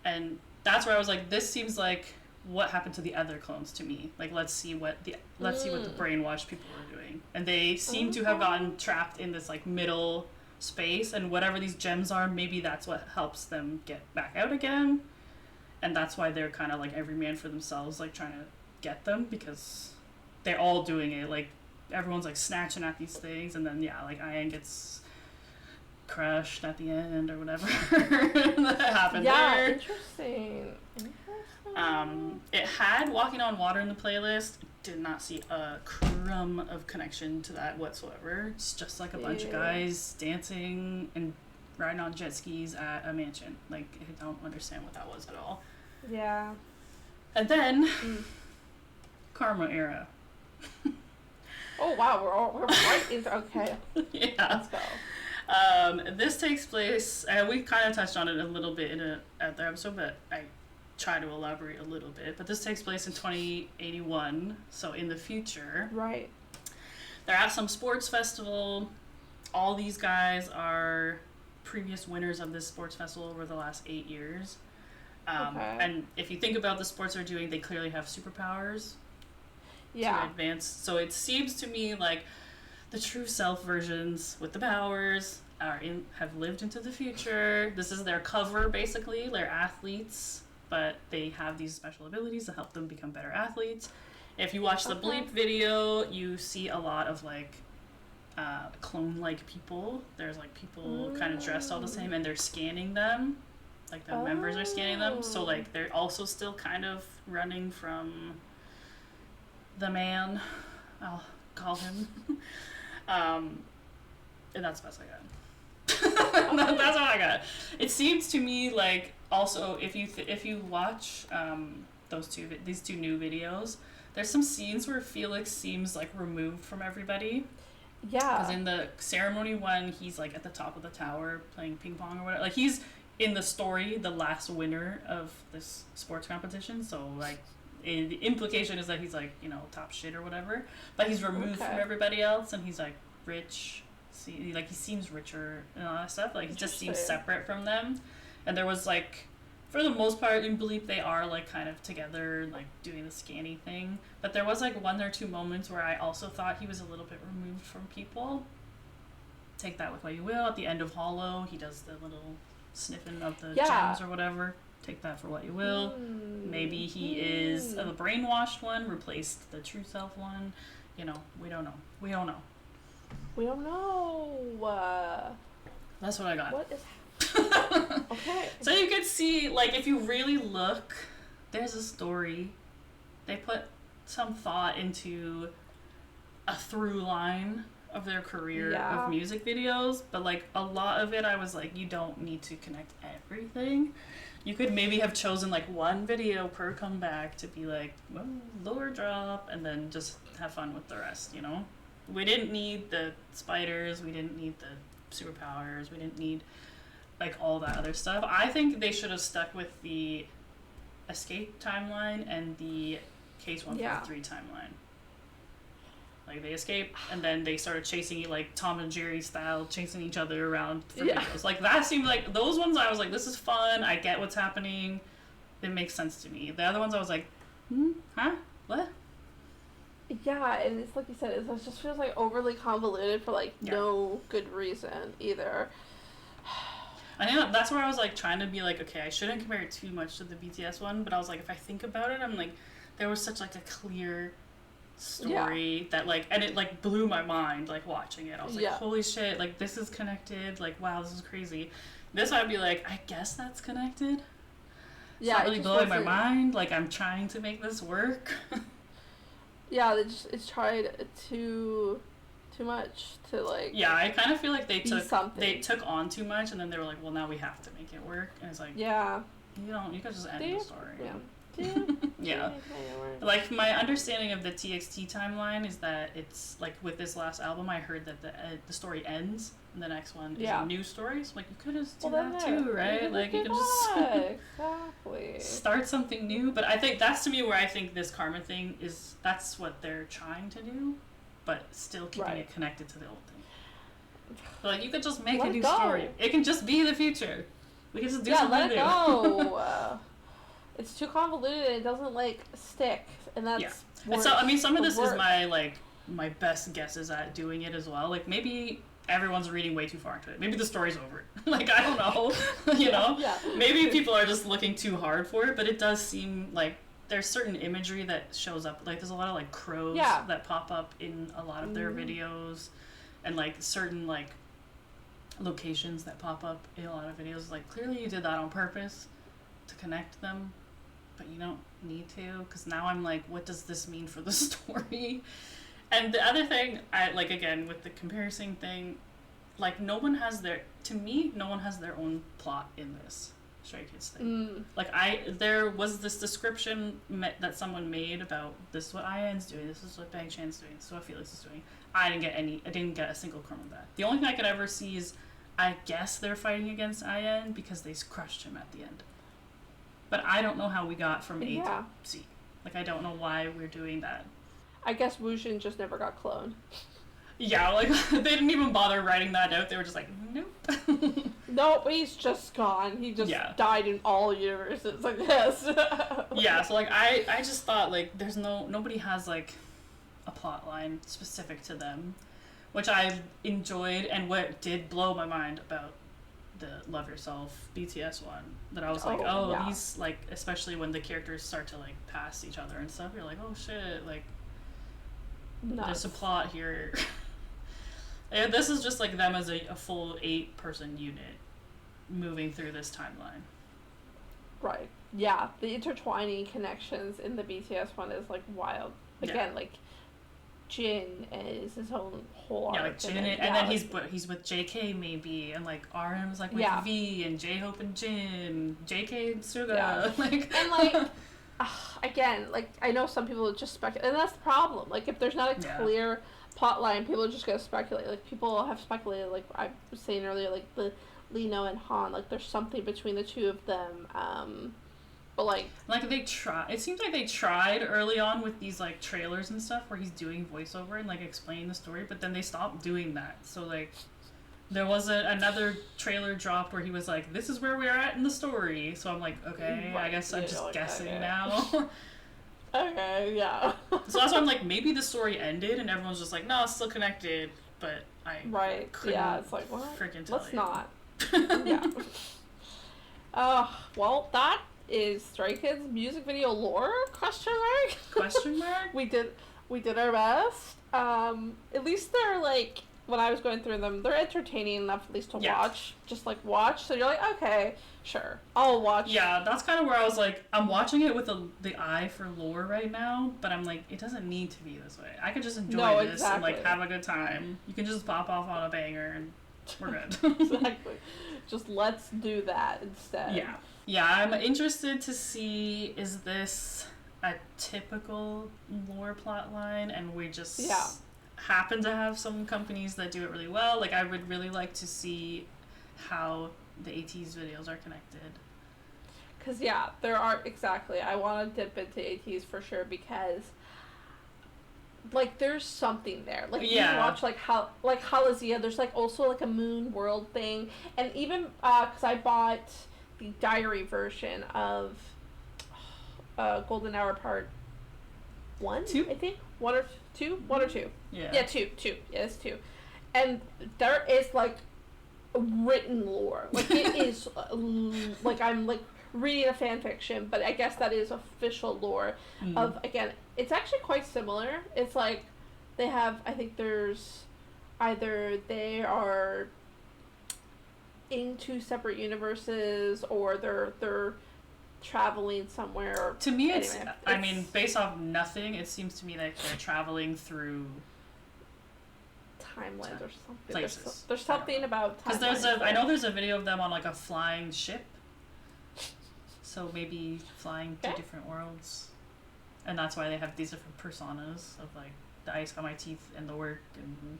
And that's where I was like, this seems like what happened to the other clones to me. Like, let's see what the brainwashed people were doing. And they seem to have gotten trapped in this, like, middle space, and whatever these gems are, maybe that's what helps them get back out again. And that's why they're kind of like every man for themselves, like, trying to get them, because they're all doing it. Like, everyone's like snatching at these things, and then like Ian gets crushed at the end or whatever. That happened there. Interesting. It had Walking on Water in the playlist. Did not see a crumb of connection to that whatsoever. It's just like a bunch of guys dancing and riding on jet skis at a mansion. Like, I don't understand what that was at all. Yeah. And then Karma era. Oh wow, we're right into okay. Yeah. Let's go. This takes place, and we kind of touched on it a little bit in at the episode, but I try to elaborate a little bit. But this takes place in 2081, so in the future. Right. They're at some sports festival. All these guys are previous winners of this sports festival over the last 8 years. And if you think about the sports they're doing, they clearly have superpowers. To advance. So it seems to me like the true self versions with the powers have lived into the future. This is their cover, basically. They're athletes, but they have these special abilities to help them become better athletes. If you watch the Bleep video, you see a lot of like clone-like people. There's like people kind of dressed all the same, and they're scanning them. Like the members are scanning them. So like they're also still kind of running from the man, I'll call him. And that's the best I got. That's all I got. It seems to me like, also, if you watch these two new videos, there's some scenes where Felix seems like removed from everybody. Yeah. Because in the ceremony one, he's like at the top of the tower playing ping pong or whatever. Like, he's in the story the last winner of this sports competition, so like the implication is that he's like, you know, top shit or whatever, but he's removed from everybody else, and he's like rich. See, like, he seems richer and all that stuff. Like, he just seems separate from them. And there was like, for the most part in Bleep, they are like kind of together, like doing the scanning thing. But there was like 1 or 2 moments where I also thought he was a little bit removed from people. Take that with what you will. At the end of Hollow, he does the little sniffing of the gems or whatever. Take that for what you will. Maybe he is a brainwashed one, replaced the true self one. You know, we don't know. We don't know. That's what I got. What is okay. So you can see, like, if you really look, there's a story. They put some thought into a through line of their career of music videos, but like a lot of it, I was like, you don't need to connect everything. You could maybe have chosen like 1 video per comeback to be like, well, lower drop, and then just have fun with the rest, you know? We didn't need the spiders, we didn't need the superpowers, we didn't need like all that other stuff. I think they should have stuck with the escape timeline and the case 153 timeline. Like, they escaped, and then they started chasing, like, Tom and Jerry style, chasing each other around for videos. Like, that seemed like, those ones I was like, this is fun, I get what's happening, it makes sense to me. The other ones I was like, huh? What? Yeah, and it's like you said, it just feels like overly convoluted for like no good reason either. I think that's where I was like trying to be like, okay, I shouldn't compare it too much to the BTS one, but I was like, if I think about it, I'm like, there was such like a clear story that like, and it like blew my mind like watching it. I was like, holy shit, like this is connected, like wow, this is crazy. This I'd be like, I guess that's connected. It's Yeah, not it really just blowing my wasn't- mind. Like, I'm trying to make this work. Yeah, it's tried too much to like. Yeah, I kind of feel like Be something. they took on too much, and then they were like, well, now we have to make it work. And it's like, Yeah. you can just end the story. Yeah. Yeah. Like, my understanding of the TXT timeline is that it's like with this last album, I heard that the story ends and the next one is a new story. So like, you could just do that too, right? Like, you could just exactly start something new. But I think that's to me where I think this karma thing is. That's what they're trying to do, but still keeping it connected to the old thing. So like, you could just make a new story. It can just be the future. We can just do something new. Yeah, let it go. It's too convoluted and it doesn't like stick, and that's And so I mean, some of this is my best guesses at doing it as well. Like, maybe everyone's reading way too far into it. Maybe the story's over. Like, I don't know. You know? Yeah. Maybe people are just looking too hard for it, but it does seem like there's certain imagery that shows up. Like, there's a lot of like crows that pop up in a lot of their videos, and like certain like locations that pop up in a lot of videos. Like, clearly you did that on purpose to connect them, but you don't need to, because now I'm like, what does this mean for the story? And the other thing, I like, again, with the comparison thing, like, no one has their own plot in this Stray Kids thing. Like, there was this description that someone made about, this is what IN's doing, this is what Bang Chan's doing, this is what Felix is doing. I didn't get a single crumb of that. The only thing I could ever see is, I guess they're fighting against IN because they crushed him at the end. But I don't know how we got from A to C. Like, I don't know why we're doing that. I guess Wushin just never got cloned. Yeah, like, they didn't even bother writing that out. They were just like, nope. Nope, he's just gone. He just died in all universes, I guess. Yeah, so, like, I just thought, like, nobody has, like, a plot line specific to them, which I enjoyed, and what did blow my mind about the Love Yourself BTS one, that I was like, these, like, especially when the characters start to, like, pass each other and stuff, you're like, oh shit, like, there's a plot here. And this is just like them as a full 8-person unit moving through this timeline. Right. Yeah, the intertwining connections in the BTS one is like wild. Again, like Jin is his own whole arc. Yeah, like Jin, and then he's with JK maybe, and like RM's like with V, and J-Hope and Jin, JK and Suga. Yeah. Like, and like again, like, I know some people just speculate, and that's the problem. Like, if there's not a clear plot line, people are just gonna speculate. Like, people have speculated, like I was saying earlier, like the Lino and Han, like there's something between the two of them. But like it seems like they tried early on with these like trailers and stuff where he's doing voiceover and like explaining the story, but then they stopped doing that. So like, there was another trailer dropped where he was like, this is where we're at in the story. So I'm like, okay, I guess I'm just guessing now. Okay, yeah. So that's why I'm like, maybe the story ended and everyone's just like, no, it's still connected. But I couldn't it's like, what? Freaking tell Let's you. not. Yeah. Well, that is Stray Kids music video lore? Question mark? Question mark? We did our best. At least they're like, when I was going through them, they're entertaining enough at least to watch. Just like watch. So you're like, okay, sure, I'll watch. Yeah, that's kind of where I was like, I'm watching it with the eye for lore right now, but I'm like, it doesn't need to be this way. I could just enjoy this and like have a good time. You can just pop off on a banger and we're good. Exactly. Just let's do that instead. Yeah. Yeah, I'm interested to see, is this a typical lore plot line and we just happen to have some companies that do it really well? Like, I would really like to see how the ATEEZ videos are connected. Because, there are, exactly. I want to dip into ATEEZ for sure because, like, there's something there. Like, you watch, like, Halazia, there's, like, also, like, a moon world thing. And even, because I bought the diary version of Golden Hour Part 1, 2? I think? 1 or 2? 1 or 2. Yeah, 2. Yeah, it's 2. And there is, like, written lore. Like, it is, like, I'm, like, reading a fan fiction, but I guess that is official lore of, again, it's actually quite similar. It's, like, they have, I think there's either they are in 2 separate universes, or they're traveling somewhere. Or, to me, anyway, I mean, based off nothing, it seems to me like they're traveling through timelines or something. Places. There's something about timelines. Because I know there's a video of them on like a flying ship. So maybe flying to different worlds. And that's why they have these different personas of like the ice on my teeth and the work and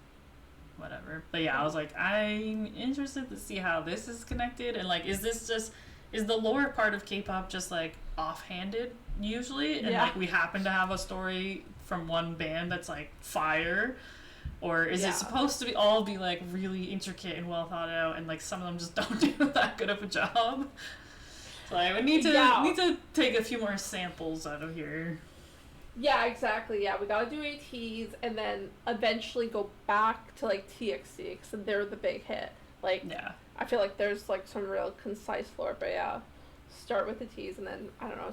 whatever. But yeah, I was like, I'm interested to see how this is connected, and like, is the lore part of K-pop just like offhanded usually, and like we happen to have a story from one band that's like fire, or is it supposed to all be like really intricate and well thought out, and like some of them just don't do that good of a job? So I would need to take a few more samples out of here. Yeah, exactly. Yeah, we gotta do ATs and then eventually go back to like TXT because they're the big hit. Like, I feel like there's like some real concise lore, but yeah, start with the T's and then I don't know,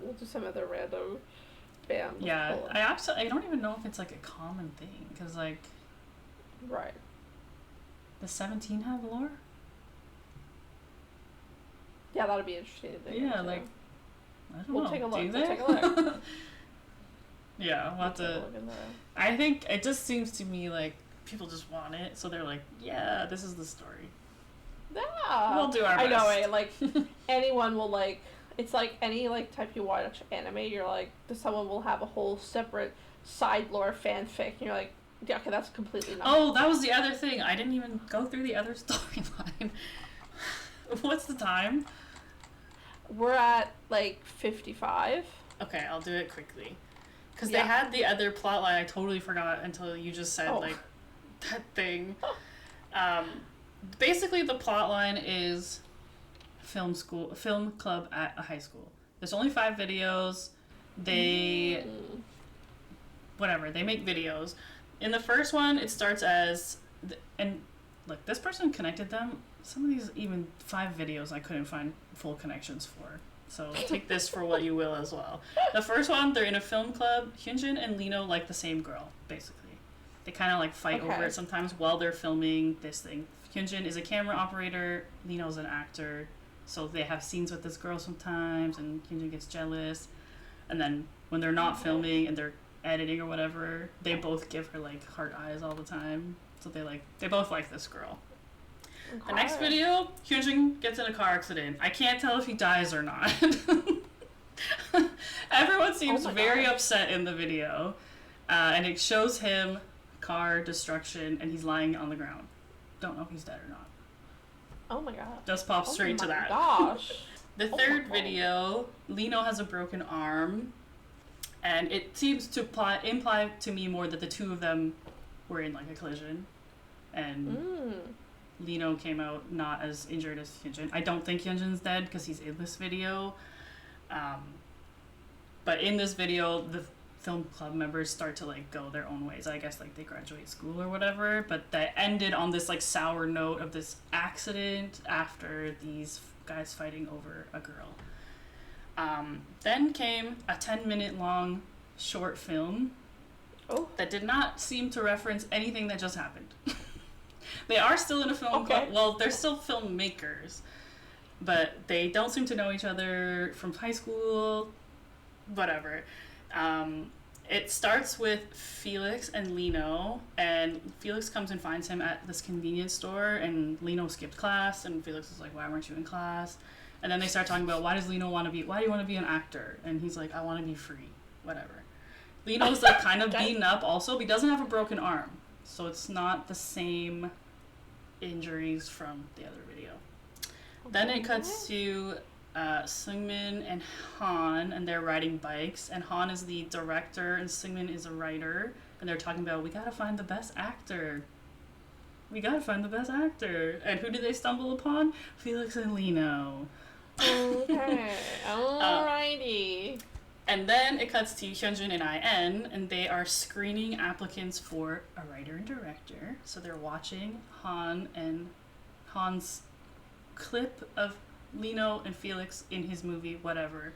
we'll do some other random band. Yeah, I don't even know if it's like a common thing because like, right? Does 17 have lore? Yeah, that'll be interesting to think. Yeah, like I don't know. We'll take a look. Do they? We'll take a look. Yeah, we'll have to. I think it just seems to me like people just want it, so they're like, yeah, this is the story. Yeah. We'll do our best. I know, right? Like, anyone will like, it's like any like type you watch anime, you're like, someone will have a whole separate side lore fanfic, and you're like, yeah, okay, that's completely not. Oh, that was the other thing. I didn't even go through the other storyline. What's the time? We're at like 55. Okay, I'll do it quickly. Because they had the other plot line I totally forgot until you just said, like, that thing. Basically, the plot line is film club at a high school. There's only 5 videos. They make videos. In the first one, it starts as, and look, this person connected them. Some of these, even 5 videos, I couldn't find full connections for. So take this for what you will as well. The first one, they're in a film club. Hyunjin and Lino like the same girl, basically. They kind of like fight over it sometimes while they're filming this thing. Hyunjin is a camera operator. Lino's an actor. So they have scenes with this girl sometimes, and Hyunjin gets jealous. And then when they're not filming and they're editing or whatever, they both give her like heart eyes all the time. So they both like this girl. Okay. The next video, Hyunjin gets in a car accident. I can't tell if he dies or not. Everyone seems very upset in the video. And it shows him car destruction and he's lying on the ground. Don't know if he's dead or not. Oh my god. Just pop straight to that. Gosh. The third video, Lino has a broken arm. And it seems to imply to me more that the two of them were in like a collision. And Lino came out not as injured as Hyunjin. I don't think Hyunjin's dead because he's in this video. But in this video, the film club members start to like go their own ways. I guess like they graduate school or whatever. But that ended on this like sour note of this accident after these guys fighting over a girl. Then came a 10-minute long short film that did not seem to reference anything that just happened. They are still in a film club. Well, they're still filmmakers, but they don't seem to know each other from high school, whatever. It starts with Felix and Lino, and Felix comes and finds him at this convenience store, and Lino skipped class, and Felix is like, why weren't you in class? And then they start talking about, why do you want to be an actor? And he's like, I want to be free, whatever. Lino's like kind of beaten up also, but he doesn't have a broken arm. So it's not the same injuries from the other video. Then it cuts to Seungmin and Han, and they're riding bikes. And Han is the director, and Seungmin is a writer. And they're talking about, we gotta find the best actor. And who do they stumble upon? Felix and Lino. Okay, alrighty. And then it cuts to Hyunjin and IN, and they are screening applicants for a writer and director. So they're watching Han's clip of Lino and Felix in his movie, whatever.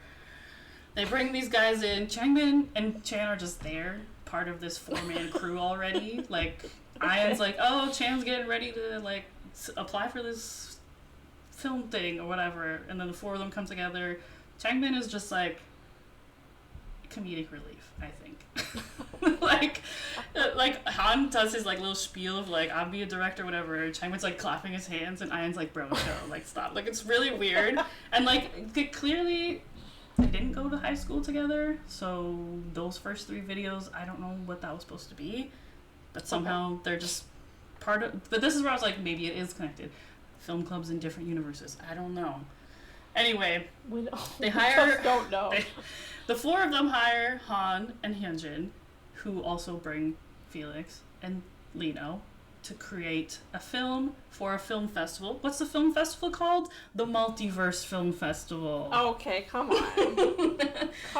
They bring these guys in. Changbin and Chan are just there, part of this 4-man crew already. Like, IN's like, oh, Chan's getting ready to, like, apply for this film thing or whatever. And then the 4 of them come together, Changmin is just like comedic relief, I think. like Han does his like little spiel of like I'll be a director, whatever. Changmin's like clapping his hands, and Ian's like, bro, chill, like stop. Like it's really weird, and like clearly they didn't go to high school together, so those first 3 videos, I don't know what that was supposed to be, but somehow they're just part of. But this is where I was like, maybe it is connected. Film clubs in different universes. I don't know. Anyway, they hire. Just don't know. The 4 of them hire Han and Hyunjin, who also bring Felix and Lino, to create a film for a film festival. What's the film festival called? The Multiverse Film Festival. Okay, come on.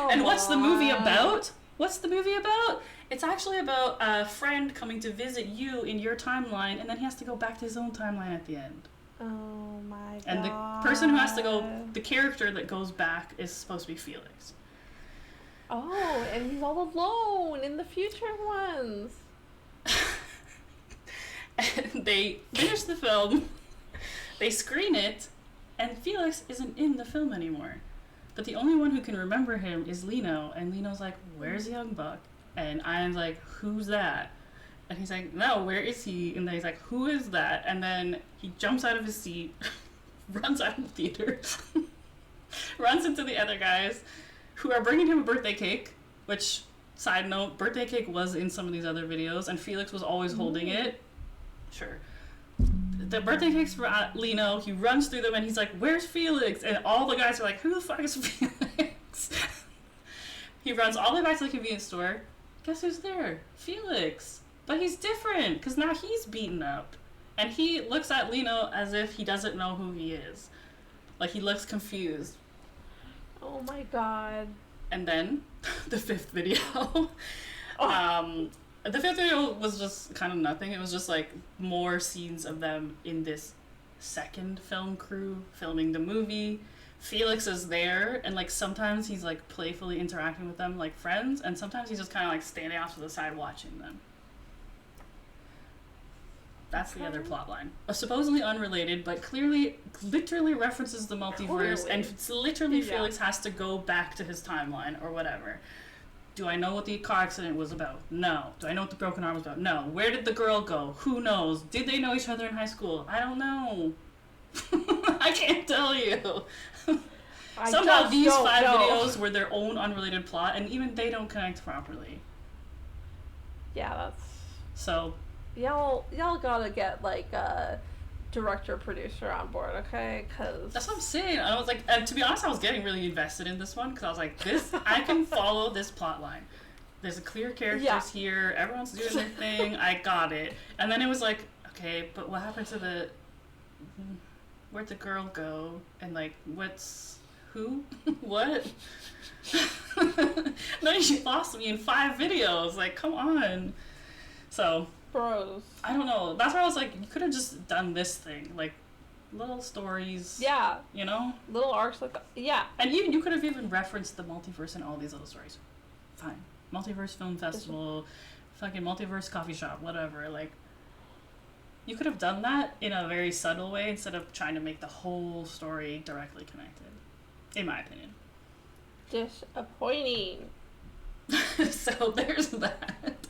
And what's the movie about? What's the movie about? It's actually about a friend coming to visit you in your timeline, and then he has to go back to his own timeline at the end. Oh my god. And the person who has to go, the character that goes back is supposed to be Felix. Oh, and he's all alone in the future ones. And they finish the film, they screen it, and Felix isn't in the film anymore. But the only one who can remember him is Lino, and Lino's like, where's Young Buck? And Ian's like, who's that? And he's like, no, where is he? And then he's like, who is that? And then he jumps out of his seat, runs out of the theater, runs into the other guys, who are bringing him a birthday cake, which, side note, birthday cake was in some of these other videos, and Felix was always holding it. Sure. The birthday cake's for Lino. He runs through them, and he's like, where's Felix? And all the guys are like, who the fuck is Felix? He runs all the way back to the convenience store. Guess who's there? Felix. But he's different, because now he's beaten up. And he looks at Lino as if he doesn't know who he is. Like, he looks confused. Oh my god. And then, the 5th video. The 5th video was just kind of nothing. It was just, like, more scenes of them in this second film crew filming the movie. Felix is there, and, like, sometimes he's, like, playfully interacting with them like friends, and sometimes he's just kind of, like, standing off to the side watching them. That's the other plot line. Supposedly unrelated, but clearly, literally references the multiverse, and it's literally Felix has to go back to his timeline or whatever. Do I know what the car accident was about? No. Do I know what the broken arm was about? No. Where did the girl go? Who knows? Did they know each other in high school? I don't know. I can't tell you. Somehow these 5 videos were their own unrelated plot, and even they don't connect properly. Yeah, that's... So... Y'all gotta get, like, a director-producer on board, okay? Because... That's what I'm saying. I was like, to be honest, I was getting really invested in this one, because I was like, I can follow this plot line. There's a clear characters here, everyone's doing their thing, I got it. And then it was like, okay, but what happened to where'd the girl go? And, like, who? What? Then she lost me in 5 videos, like, come on. So... Bros. I don't know. That's where I was like, you could have just done this thing. Like, little stories. Yeah. You know? Little arcs like that. Yeah. And you could have even referenced the multiverse in all these little stories. Fine. Multiverse Film Festival, fucking multiverse coffee shop, whatever. Like, you could have done that in a very subtle way instead of trying to make the whole story directly connected. In my opinion. Disappointing. So there's that.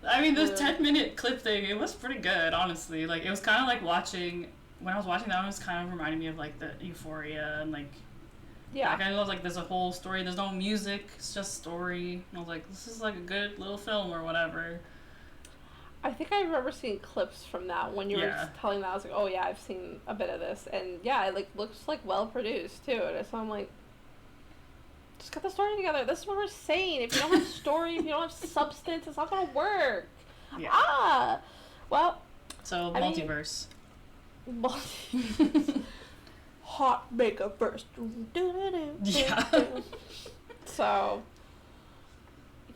I mean, this 10-minute clip thing, it was pretty good, honestly. Like, it was kind of like watching... When I was watching that one, it was kind of reminding me of, like, the Euphoria and, like... Yeah. Like, I was like, there's a whole story. There's no music. It's just story. And I was like, this is, like, a good little film or whatever. I think I remember seeing clips from that when you were telling that. I was like, oh, yeah, I've seen a bit of this. And, yeah, it, like, looks, like, well-produced, too. And so I'm like... Just get the story together. This is what we're saying. If you don't have story, if you don't have substance, it's not gonna work. Yeah. Well. So multiverse. Hot makeup first. Yeah. So.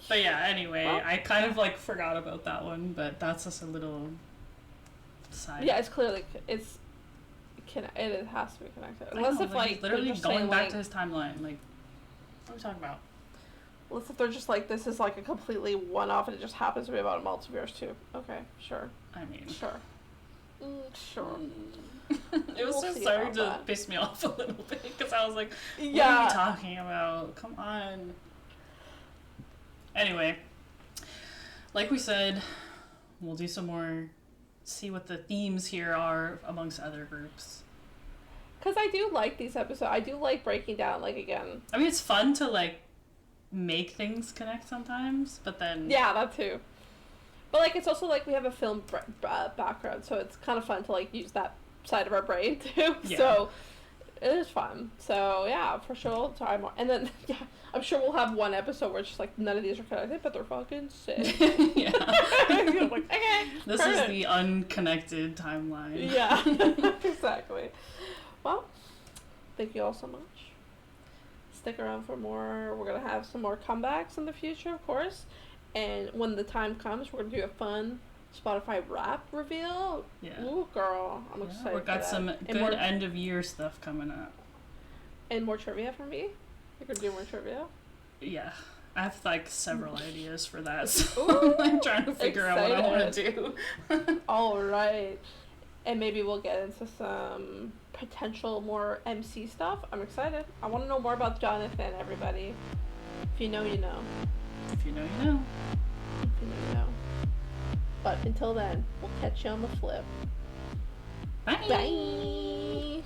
But yeah. Anyway, I kind of like forgot about that one, but that's just a little side. Yeah, it's clearly it has to be connected. Unless if like literally going back to his timeline, like. What are we talking about? Well, if they're just like, this is like a completely one-off and it just happens to be about a multiverse too. Okay, sure. I mean... Sure. Sure. It was We'll just see starting about to that. piss me off a little bit because I was like, what are Yeah. you talking about? Come on. Anyway, like we said, we'll do some more, see what the themes here are amongst other groups. Because I do like these episodes. I do like breaking down, like, again. I mean, it's fun to, like, make things connect sometimes, but then... Yeah, that too. But, like, it's also, like, we have a film background, so it's kind of fun to, like, use that side of our brain, too. Yeah. So, it is fun. So, yeah, for sure, we'll try more. And then, yeah, I'm sure we'll have one episode where it's just, like, none of these are connected, but they're fucking sick. Yeah. You're like, okay, This perfect. is the unconnected timeline. Yeah, exactly. Well, thank you all so much. Stick around for more. We're going to have some more comebacks in the future, of course. And when the time comes, we're going to do a fun Spotify rap reveal. Yeah. Ooh, girl. I'm excited We've got for some that. good end of year stuff coming up. And more trivia from me. We're going to do more trivia. Yeah. I have like several ideas for that, so Ooh, I'm like trying to figure out what I want to do. All right. And maybe we'll get into some potential more MC stuff. I'm excited. I want to know more about Jonathan, everybody. If you know, you know. If you know, you know. If you know, you know. But until then, we'll catch you on the flip. Bye. Bye.